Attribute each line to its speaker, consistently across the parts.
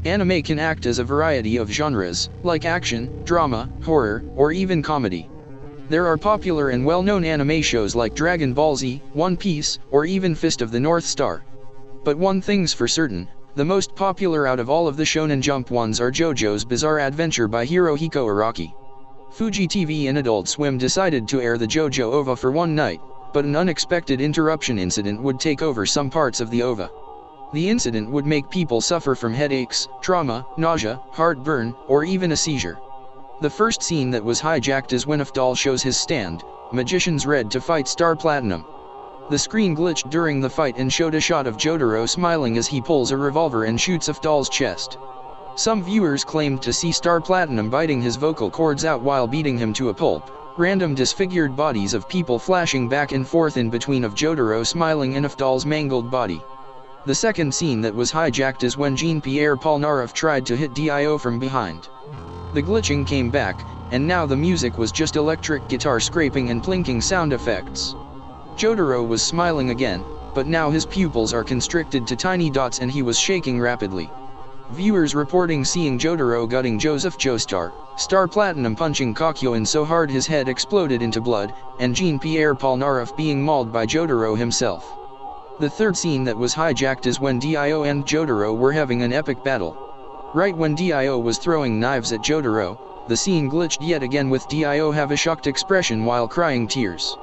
Speaker 1: Anime can act as a variety of genres, like action, drama, horror, or even comedy. There are popular and well-known anime shows like Dragon Ball Z, One Piece, or even Fist of the North Star. But one thing's for certain, the most popular out of all of the Shonen Jump ones are JoJo's Bizarre Adventure by Hirohiko Araki. Fuji TV and Adult Swim decided to air the JoJo OVA for one night, but an unexpected interruption incident would take over some parts of the OVA. The incident would make people suffer from headaches, trauma, nausea, heartburn, or even a seizure. The first scene that was hijacked is when Doll shows his stand, Magician's Red, to fight Star Platinum. The screen glitched during the fight and showed a shot of Jotaro smiling as he pulls a revolver and shoots Doll's chest. Some viewers claimed to see Star Platinum biting his vocal cords out while beating him to a pulp, random disfigured bodies of people flashing back and forth in between of Jotaro smiling and Doll's mangled body. The second scene that was hijacked is when Jean-Pierre Polnareff tried to hit Dio from behind. The glitching came back, and now the music was just electric guitar scraping and plinking sound effects. Jotaro was smiling again, but now his pupils are constricted to tiny dots and he was shaking rapidly. Viewers reporting seeing Jotaro gutting Joseph Joestar, Star Platinum punching Kakyoin so hard his head exploded into blood, and Jean-Pierre Polnareff being mauled by Jotaro himself. The third scene that was hijacked is when Dio and Jotaro were having an epic battle. Right when Dio was throwing knives at Jotaro, the scene glitched yet again with Dio have a shocked expression while crying tears.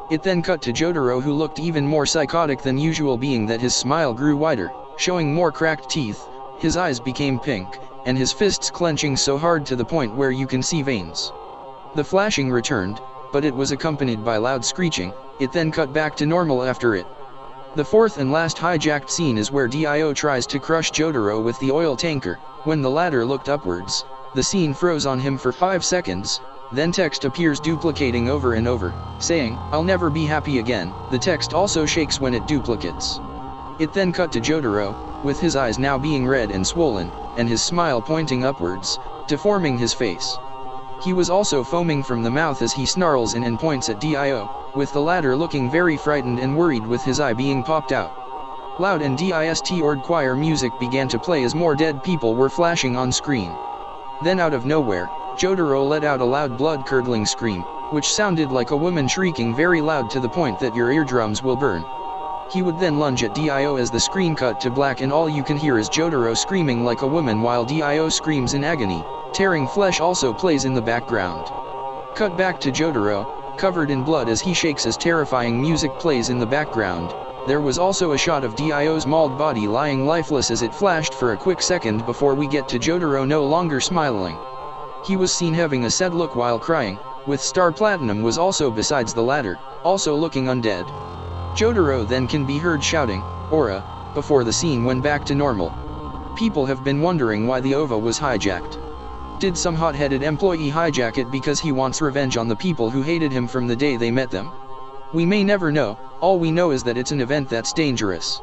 Speaker 1: It then cut to Jotaro, who looked even more psychotic than usual, being that his smile grew wider, showing more cracked teeth, his eyes became pink, and his fists clenching so hard to the point where you can see veins. The flashing returned, but it was accompanied by loud screeching. It then cut back to normal after it. The fourth and last hijacked scene is where Dio tries to crush Jotaro with the oil tanker. When the latter looked upwards, the scene froze on him for 5 seconds, then text appears duplicating over and over, saying, "I'll never be happy again." The text also shakes when it duplicates. It then cut to Jotaro, with his eyes now being red and swollen, and his smile pointing upwards, deforming his face. He was also foaming from the mouth as he snarls in and points at Dio, with the latter looking very frightened and worried with his eye being popped out. Loud and distorted choir music began to play as more dead people were flashing on screen. Then out of nowhere, Jotaro let out a loud blood-curdling scream, which sounded like a woman shrieking very loud to the point that your eardrums will burn. He would then lunge at Dio as the screen cut to black and all you can hear is Jotaro screaming like a woman while Dio screams in agony. Tearing flesh also plays in the background. Cut back to Jotaro, covered in blood as he shakes as terrifying music plays in the background. There was also a shot of Dio's mauled body lying lifeless as it flashed for a quick second before we get to Jotaro no longer smiling. He was seen having a sad look while crying, with Star Platinum was also besides the latter, also looking undead. Jotaro then can be heard shouting, "Aura," before the scene went back to normal. People have been wondering why the OVA was hijacked. Did some hot-headed employee hijack it because he wants revenge on the people who hated him from the day they met them? We may never know. All we know is that it's an event that's dangerous.